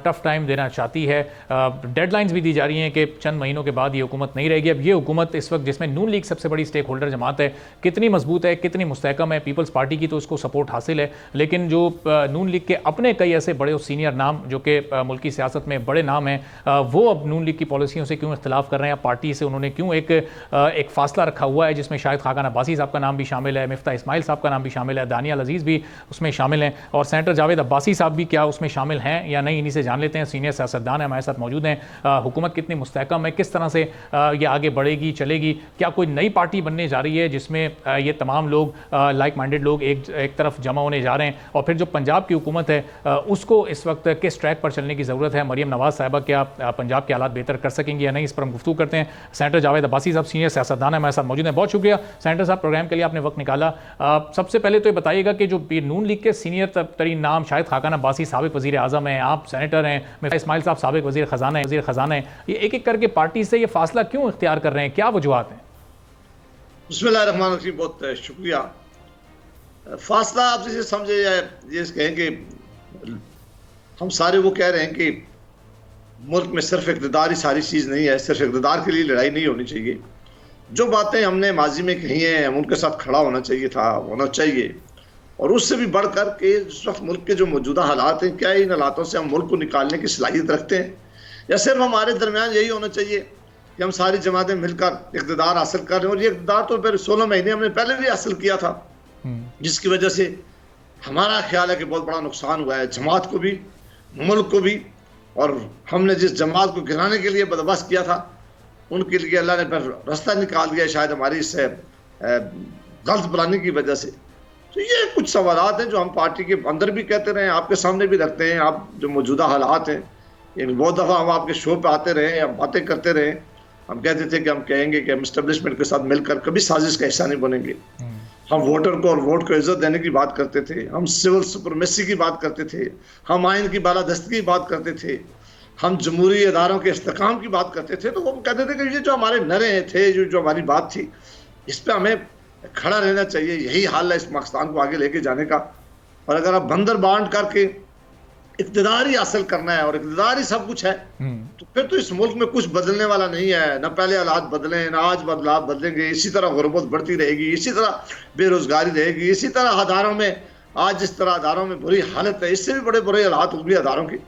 टफ टाइम देना चाहती है। डेडलाइंस भी दी जा रही हैं कि चंद महीनों के बाद ये हुकूमत नहीं रहेगी। अब ये हुकूमत इस वक्त जिसमें नून लीग सबसे बड़ी स्टेक होल्डर जमात है, कितनी मजबूत है, कितनी मुस्तहकम है? पीपल्स पार्टी की तो उसको सपोर्ट हासिल है, लेकिन जो नून लीग के अपने कई ऐसे बड़े सीनियर नाम जो कि मुल्की सियासत में बड़े नाम हैं, वो अब नून लीग की पॉलिसियों से क्यों इख्तलाफ कर रहे हैं? पार्टी से उन्होंने क्यों एक फासला रखा हुआ है, जिसमें शाहिद खाकान अब्बासी साहब का नाम भी शामिल है, मिफ्ता इस्माइल साहब का नाम भी शामिल है, दानियाल अजीज़ भी उसमें शामिल हैं, और सेनेटर जावेद अब्बासी साहब भी क्या उसमें शामिल हैं या नहीं? इन्हीं से जान लेते हैं। सीनियर सियासतदान हमारे साथ मौजूद हैं। हुकूमत कितनी मुस्तहकम है, किस तरह से ये आगे बढ़ेगी, चलेगी? क्या कोई नई पार्टी बनने जा रही है जिसमें ये तमाम लोग लाइक माइंडेड लोग एक तरफ जमा होने जा रहे हैं? और फिर जो पंजाब की हुकूमत है उसको इस वक्त किस ट्रैक पर चलने की ज़रूरत है? मरियम नवाज़ साहिबा क्या पंजाब के हालात बेहतर कर सकेंगी या नहीं? इस पर हम गुफ्तगू करते हैं। सेनेटर जावेद अब्बासी साहब सीनियर सियासतदान हमारे साथ मौजूद हैं। बहुत शुक्रिया सेनेटर साहब, प्रोग्राम के लिए आपने वक्त निकाला। सबसे पहले तो ये बताइएगा कि जो नून लीग के सीनियर तरीन नाम शाहिद खाकान अब्बासी साबिक वज़ीर आज़म हैं, आप सेनेटर हैं, मिफ्ता इस्माइल साहब साबिक वज़ीर ख़ज़ाना हैं, ये एक एक करके पार्टी से ये फासला क्यों इख्तियार कर रहे हैं? क्या वजूहात हैं? बिस्मिल्लाहिर्रहमानिर्रहीम, बहुत शुक्रिया। फासला आप जैसे समझे ये कहें कि हम सारे वो कह रहे हैं कि मुल्क में सिर्फ इक़्तिदार ही सारी चीज़ नहीं है, सिर्फ इक़्तिदार के लिए लड़ाई नहीं होनी चाहिए। जो बातें हमने माजी में कही हैं, हम उनके साथ खड़ा होना चाहिए, और उससे भी बढ़कर के इस वक्त मुल्क के जो मौजूदा हालात हैं, क्या इन हालातों से हम मुल्क को निकालने की सलाहियत रखते हैं, या सिर्फ हमारे दरमियान यही होना चाहिए कि हम सारी जमातें मिलकर इक़्तिदार हासिल कर रहे हैं? और ये इक़्तिदार तो फिर 16 महीने हमने पहले भी हासिल किया था, जिसकी वजह से हमारा ख्याल है कि बहुत बड़ा नुकसान हुआ है जमात को भी, मुल्क को भी, और हमने जिस जमात को गिराने के लिए बंदोबस्त किया था उनके लिए अल्लाह ने फिर रास्ता निकाल दिया, शायद हमारी इस गलत प्लानिंग की वजह से। तो ये कुछ सवालात हैं जो हम पार्टी के अंदर भी कहते रहे, आपके सामने भी रखते हैं। आप जो मौजूदा हालात हैं, यानी बहुत दफ़ा हम आपके शो पे आते रहे या बातें करते रहे, हम कहते थे कि हम कहेंगे कि हम इस्टेब्लिशमेंट के साथ मिलकर कभी साजिश का हिस्सा नहीं बनेंगे। हम वोटर को और वोट को इज्जत देने की बात करते थे, हम सिविल सुपरमेसी की बात करते थे, हम आइन की बालादस्ती की बात करते थे, हम जमहूरी इदारों के इस्तेकाम की बात करते थे, तो वो कहते थे कि ये जो हमारे नरे थे, जो हमारी बात थी, इस पर हमें खड़ा रहना चाहिए, यही हाल है इस पाकिस्तान को आगे लेके जाने का। और अगर आप बंदर बांट करके इक़्तिदार ही हासिल करना है और इक़्तिदार ही सब कुछ है, तो फिर तो इस मुल्क में कुछ बदलने वाला नहीं है। न पहले हालात बदले, न आज बदलाव बदलेंगे, इसी तरह गुर्बत बढ़ती रहेगी, इसी तरह बेरोजगारी रहेगी, इसी तरह अदारों में, आज जिस तरह अदारों में बुरी हालत है, इससे भी बड़े बुरे हालात होंगे अदारों की।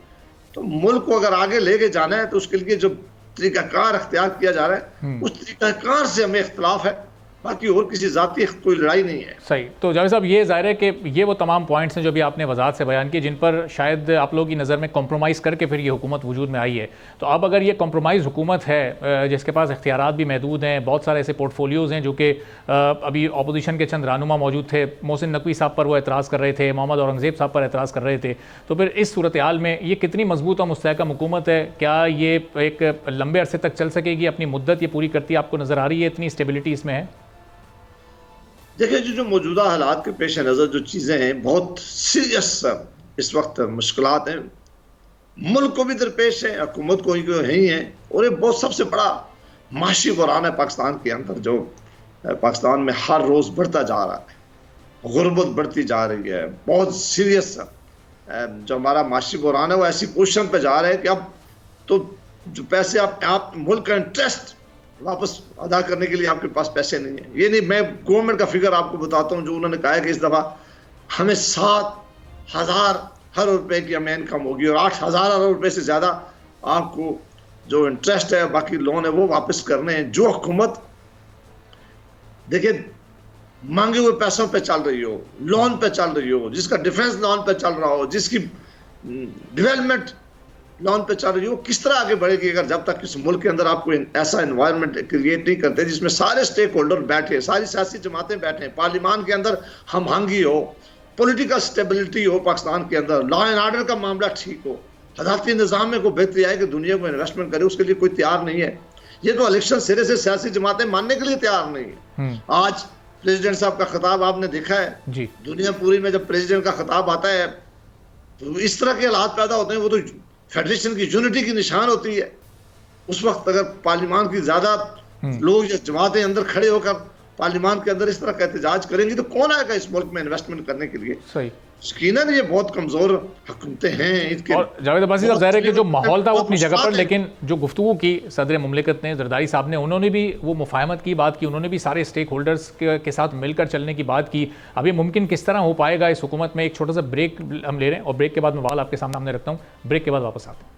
तो मुल्क को अगर आगे लेके जाना है तो उसके लिए जो तरीकाकार अख्तियार किया जा रहा है, उस तरीकाकार से हमें इख्तलाफ है, बाकी और किसी जाती कोई लड़ाई नहीं है। सही। तो जावेद साहब, ये जाहिर है कि ये वो तमाम पॉइंट्स हैं जो भी आपने वजाहत से बयान किए, जिन पर शायद आप लोगों की नज़र में कॉम्प्रोमाइज़ करके फिर ये हुकूमत वजूद में आई है। तो अब अगर ये कॉम्प्रोमाइज़ हुकूमत है जिसके पास इख्तियारात भी महदूद हैं, बहुत सारे ऐसे पोर्टफोलियोज़ हैं जो कि अभी अपोजिशन के चंद रहनुमा मौजूद थे, मोहसिन नकवी साहब पर वो एतराज़ कर रहे थे, मोहम्मद औरंगज़ेब साहब पर एतराज़ कर रहे थे, तो फिर इस सूरत हाल में ये कितनी मजबूत और मुस्तहकम हुकूमत है? क्या ये एक लंबे अरसे तक चल सकेगी? अपनी मुद्दत ये पूरी करती है, आपको नज़र आ रही है इतनी स्टेबिलिटी इसमें है? देखिए, जो मौजूदा हालात के पेश नज़र जो चीज़ें हैं, बहुत सीरियस इस वक्त मुश्किलात हैं, मुल्क को भी दरपेश है, हुकूमत को ही है, और ये बहुत सबसे बड़ा माशी बुरान है पाकिस्तान के अंदर, जो पाकिस्तान में हर रोज़ बढ़ता जा रहा है, गुर्बत बढ़ती जा रही है, बहुत सीरियस जो हमारा माशी बुरान है वो ऐसी पोजीशन पे जा रहा है कि अब तो जो पैसे आप मुल्क का इंटरेस्ट वापस अदा करने के लिए आपके पास पैसे नहीं है। ये नहीं, मैं गवर्नमेंट का फिगर आपको बताता हूँ, जो उन्होंने कहा है कि इस दफ़ा हमें 7,000 हर रुपए की हमें इनकम होगी और 8,000 रुपए से ज़्यादा आपको जो इंटरेस्ट है, बाकी लोन है, वो वापस करने हैं। जो हुकूमत देखिए मांगे हुए पैसों पे चल रही हो, लोन पे चल रही हो, जिसका डिफेंस लोन पे चल रहा हो, जिसकी डेवलपमेंट लोन पे चल रही हो, किस तरह आगे बढ़ेगी अगर जब तक इस मुल्क के अंदर आप कोई ऐसा एनवायरनमेंट क्रिएट नहीं करते जिसमें सारे स्टेक होल्डर बैठे, सारी सियासी जमातें बैठे, पार्लियामान के अंदर हम हंगी हो, पॉलिटिकल स्टेबिलिटी हो पाकिस्तान के अंदर, लॉ एंड ऑर्डर का मामला ठीक हो, अदालती निज़ाम में कोई बेहतरी आए कि दुनिया को इन्वेस्टमेंट करे, उसके लिए कोई तैयार नहीं है। ये तो इलेक्शन सिरे से सियासी जमातें मानने के लिए तैयार नहीं है। आज प्रेसिडेंट साहब का खिताब आपने देखा है जी, दुनिया पूरी में जब प्रेसिडेंट का खिताब आता है तो इस तरह के हालात पैदा होते हैं, वो तो फेडरेशन की यूनिटी की निशान होती है। उस वक्त अगर पार्लियामान की ज्यादा लोग या जमातें अंदर खड़े होकर पार्लियामान के अंदर इस तरह का एहतजाज करेंगी तो कौन आएगा इस मुल्क में इन्वेस्टमेंट करने के लिए? सही, यकीनन ये बहुत कमजोर हुकूमतें हैं। और जावेद अब्बासी साहब, ज़ाहिर है कि जो माहौल था वो अपनी जगह पर, लेकिन जो गुफ्तगू की सदर मुमलिकत ने, जरदारी साहब ने, उन्होंने भी वो मुफाहमत की बात की, उन्होंने भी सारे स्टेक होल्डर्स के साथ मिलकर चलने की बात की। अब ये मुमकिन किस तरह हो पाएगा इस हुकूमत में? एक छोटा सा ब्रेक हम ले रहे हैं और ब्रेक के बाद मैं सवाल आपके सामने हमने रखता हूँ, ब्रेक के बाद वापस आते हैं।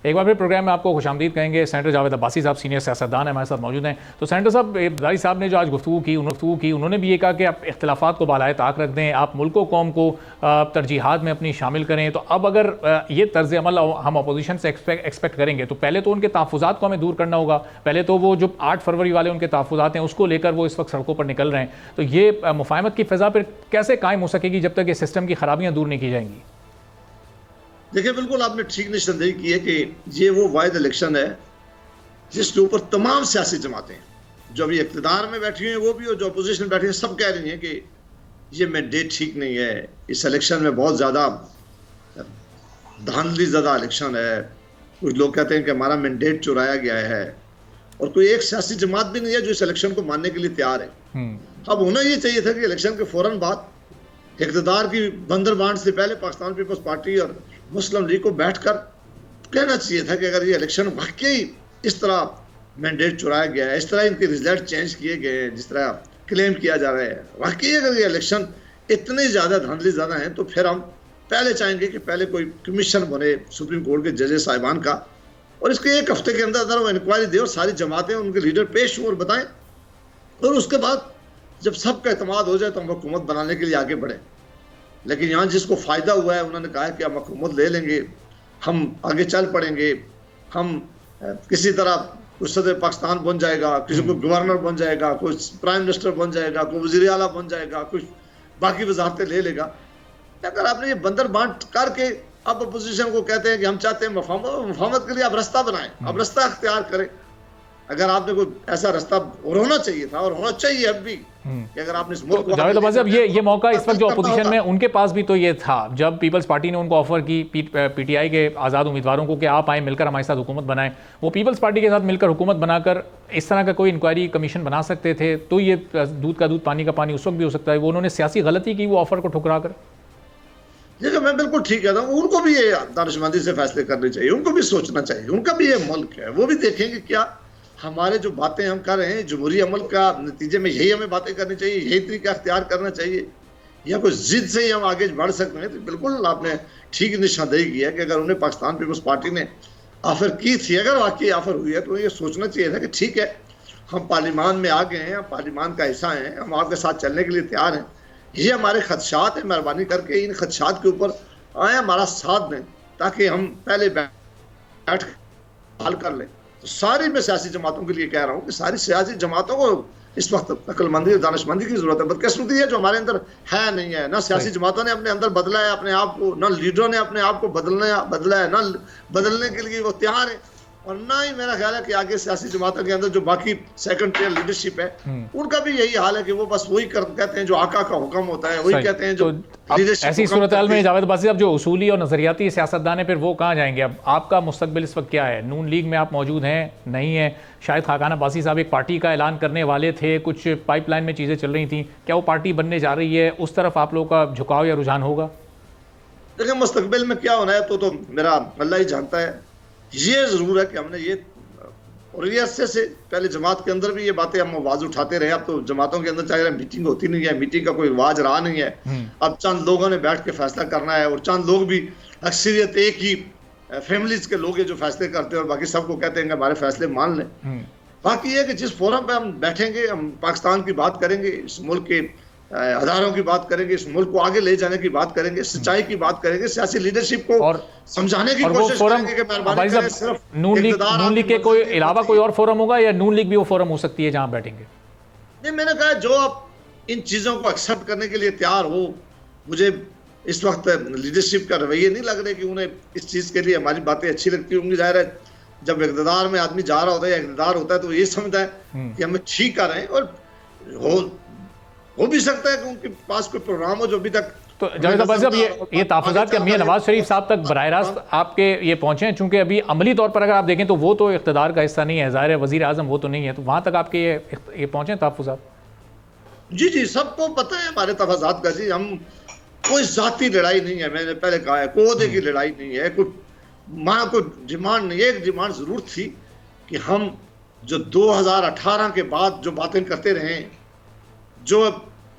एक बार फिर प्रोग्राम में आपको खुशामदीद कहेंगे। सेनेटर जावेद अब्बासी साहब सीनियर सियासतदान हमारे साथ मौजूद हैं। तो सेनेटर साहब, जरदारी साहब ने जो आज गुफ्तगू की उन्होंने भी ये कहा कि आप इख्तिलाफात को बालाए ताक रख दें, आप मुल्क व कौम को तरजीहात में अपनी शामिल करें। तो अब अगर ये तर्ज अमल हम अपोजिशन से एक्सपेक्ट करेंगे तो पहले तो उनके तहफ़्फ़ुज़ात को हमें दूर करना होगा। पहले तो वो जो 8 फरवरी वाले उनके तहफ़्फ़ुज़ात हैं उसको लेकर वो इस वक्त सड़कों पर निकल रहे हैं। तो ये मुफाहमत की फ़िज़ा फिर कैसे कायम हो सकेगी जब तक ये सिस्टम की खराबियाँ दूर नहीं की जाएंगी? देखिए, बिल्कुल आपने ठीक निशानदेही की है कि ये वो वाहिद इलेक्शन है जिसके ऊपर तमाम सियासी जमातें जो अभी इक़्तिदार में बैठी हुई हैं वो भी और जो अपोजिशन बैठी है सब कह रही हैं कि ये मैंडेट ठीक नहीं है, इस इलेक्शन में बहुत ज़्यादा धांधली ज़्यादा इलेक्शन है। कुछ लोग कहते हैं कि हमारा मैंडेट चुराया गया है और कोई एक सियासी जमात भी नहीं है जो इस इलेक्शन को मानने के लिए तैयार है। अब होना ये चाहिए था कि इलेक्शन के फ़ौरन बाद इक़्तिदार की बंदर बांट से पहले पाकिस्तान पीपल्स पार्टी और मुस्लिम लीग को बैठकर कहना चाहिए था कि अगर ये इलेक्शन वाकई इस तरह मैंडेट चुराया गया है, इस तरह इनके रिजल्ट चेंज किए गए हैं, जिस तरह क्लेम किया जा रहा है, वाकई अगर ये इलेक्शन इतने ज़्यादा धांधली ज़्यादा हैं तो फिर हम पहले चाहेंगे कि पहले कोई कमीशन बने सुप्रीम कोर्ट के जजेस साहिबान का और इसके 1 हफ्ते के अंदर वो इंक्वायरी दे और सारी जमातें उनके लीडर पेश हों और बताएं, और उसके बाद जब सबका एतमाद हो जाए तो हम हुकूमत बनाने के लिए आगे बढ़ें। लेकिन यहाँ जिसको फ़ायदा हुआ है उन्होंने कहा है कि हम हुकूमत ले लेंगे, हम आगे चल पड़ेंगे, हम किसी तरह कोई सदर पाकिस्तान बन जाएगा, किसी को गवर्नर बन जाएगा, कोई प्राइम मिनिस्टर बन जाएगा, कोई वज़ीर आला बन जाएगा, कुछ बाकी वजारतें ले लेगा। अगर आपने ये बंदर बांट करके अब अपोजिशन को कहते हैं कि हम चाहते हैं मफाहमत के लिए आप रास्ता बनाएं, आप रास्ता अख्तियार करें। अगर आपने कोई ऐसा रास्ता होना चाहिए था और होना चाहिए अब भी कि अगर आपने इस मुल्क को जावेद अब्बासी, अब ये मौका इस वक्त जो अपोजिशन में उनके पास भी तो ये था, जब पीपल्स पार्टी ने उनको ऑफर की पीटीआई के आज़ाद उम्मीदवारों को कि आप आए मिलकर हमारे साथ हुकूमत बनाएं, वो पीपल्स पार्टी के साथ मिलकर हुकूमत बनाकर इस तरह का कोई इंक्वायरी कमीशन बना सकते थे, तो ये दूध का दूध पानी का पानी उस वक्त भी हो सकता है। वो उन्होंने सियासी गलती की, वो ऑफर को ठुकरा कर। ये मैं बिल्कुल ठीक कहता हूँ, उनको भी ये दानिशमंदी से फैसले करने चाहिए, उनको भी सोचना चाहिए, उनका भी ये मुल्क है, वो भी देखेंगे क्या हमारे जो बातें हम कर रहे हैं जमहूरी अमल का नतीजे में यही हमें बातें करनी चाहिए, यही तरीका अख्तियार करना चाहिए, या कोई जिद से ही हम आगे बढ़ सकते हैं। तो बिल्कुल आपने ठीक निशानदेही की है कि अगर उन्हें पाकिस्तान पीपल्स पार्टी ने ऑफर की थी, अगर वाकई ऑफर हुई है, तो ये सोचना चाहिए था कि ठीक है हम पार्लिमान में आ गए हैं, हम पार्लिमान का हिस्सा हैं, हम आपके साथ चलने के लिए तैयार हैं, ये हमारे खदशात हैं, मेहरबानी करके इन खदशात के ऊपर आए हमारा साथ दें ताकि हम पहले बैठ हल कर लें। तो सारी मैं सियासी जमातों के लिए कह रहा हूँ कि सारी सियासी जमातों को इस वक्त अक्लमंदी और दानिशमंदी की जरूरत है। बदकिस्मती है जो हमारे अंदर है नहीं है, ना सियासी जमातों ने अपने अंदर बदला है अपने आप को, ना लीडरों ने अपने आप को बदला है, ना बदलने के लिए वो तैयार है, और ना ही मेरा ख्याल है कि आगे सियासी जमातों के अंदर जो बाकी सेकंड टियर लीडरशिप है उनका भी यही हाल है कि वो बस वही कहते हैं जो आका का हुक्म होता है, वही कहते हैं जो ऐसी सूरत हाल में जावेद अब्बासी, अब जो उसूली और नजरियाती सियासतदान है फिर वो कहाँ जाएंगे? अब आपका मुस्तकबिल इस वक्त क्या है? नून लीग में आप मौजूद हैं, नहीं है? शायद खाकान अब्बासी साहब एक पार्टी का ऐलान करने वाले थे, कुछ पाइपलाइन में चीज़ें चल रही थी, क्या वो पार्टी बनने जा रही है? उस तरफ आप लोगों का झुकाव या रुझान होगा? देखिए मुस्तकबिल में क्या होना है तो मेरा अल्लाह ही जानता है। ये ज़रूर है कि हमने ये और ये अरसे से पहले जमात के अंदर भी ये बातें हम आवाज़ उठाते रहे। अब तो जमातों के अंदर चाहे मीटिंग होती नहीं है, मीटिंग का कोई रिवाज रहा नहीं है। अब चंद लोगों ने बैठ के फैसला करना है, और चंद लोग भी अक्सरियत एक ही फैमिलीज के लोग हैं जो फैसले करते हैं, और बाकी सबको कहते हैं कि हमारे फैसले मान लें। बाकी ये कि जिस फोरम पे हम बैठेंगे, हम पाकिस्तान की बात करेंगे, इस मुल्क के अदारों की बात करेंगे, इस मुल्क को आगे ले जाने की बात करेंगे, सच्चाई की बात करेंगे, सियासी लीडरशिप को और समझाने की कोशिश करेंगे कि मेहरबानी करें सिर्फ नून लीग के कोई अलावा कोई और फोरम होगा, या नून लीग भी वो फोरम हो सकती है जहां बैठेंगे? नहीं, मैंने कहा जो आप इन चीजों को एक्सेप्ट करने के लिए तैयार हो। मुझे इस वक्त लीडरशिप का रवैये नहीं लग रहे कि उन्हें इस चीज के लिए हमारी बातें अच्छी लगती होंगी। जाहिर है जब इक़्तिदार में आदमी जा रहा होता है या इक़्तिदार होता है तो ये समझता है कि हमें ठीक कर रहे हैं, और हो भी सकता है कि उनके पास कोई प्रोग्राम हो जो अभी तक। तो जावेद अब्बासी साहब, ये तहफ़्फ़ुज़ात के मियां नवाज शरीफ साहब तक बराह रास्त आपके ये पहुंचे हैं, चूंकि अभी अमली तौर पर अगर आप देखें तो वो तो इक़्तिदार का हिस्सा नहीं है, ज़ाहिर है वज़ीर आज़म वो तो नहीं है, तो वहाँ तक आपके ये पहुंचे तहफ़्फ़ुज़ात? जी सबको पता है हमारे तहफ़्फ़ुज़ात का। जी हम कोई ज़ाती लड़ाई नहीं है, मैंने पहले कहा है, कोई की लड़ाई नहीं है, कोई डिमांड नहीं है। एक डिमांड ज़रूर थी कि हम जो 2018 के बाद जो बातें करते रहे, जो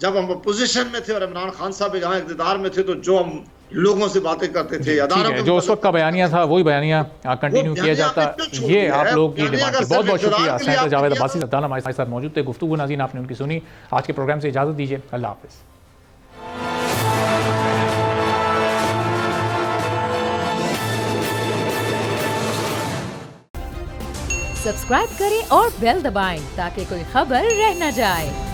जब हम अपोजिशन में थे और इमरान खान साहब यहाँ इक़्तिदार में थे, तो जो हम लोगों से बातें करते थे, जो उस वक्त का बयानिया था वही बयानिया कंटिन्यू किया जाता। ये आप लोगों की डिमांड थी। बहुत बहुत शुक्रिया सेनेटर जावेद अब्बासी साहब हमारे साथ मौजूद थे। गुफ्तगू नाज़रीन आपने उनकी सुनी। आज के प्रोग्राम से इजाज़त दीजिए, अल्लाह हाफ़िज़। सब्सक्राइब करें और बेल दबाएं ताकि कोई खबर रह न जाए।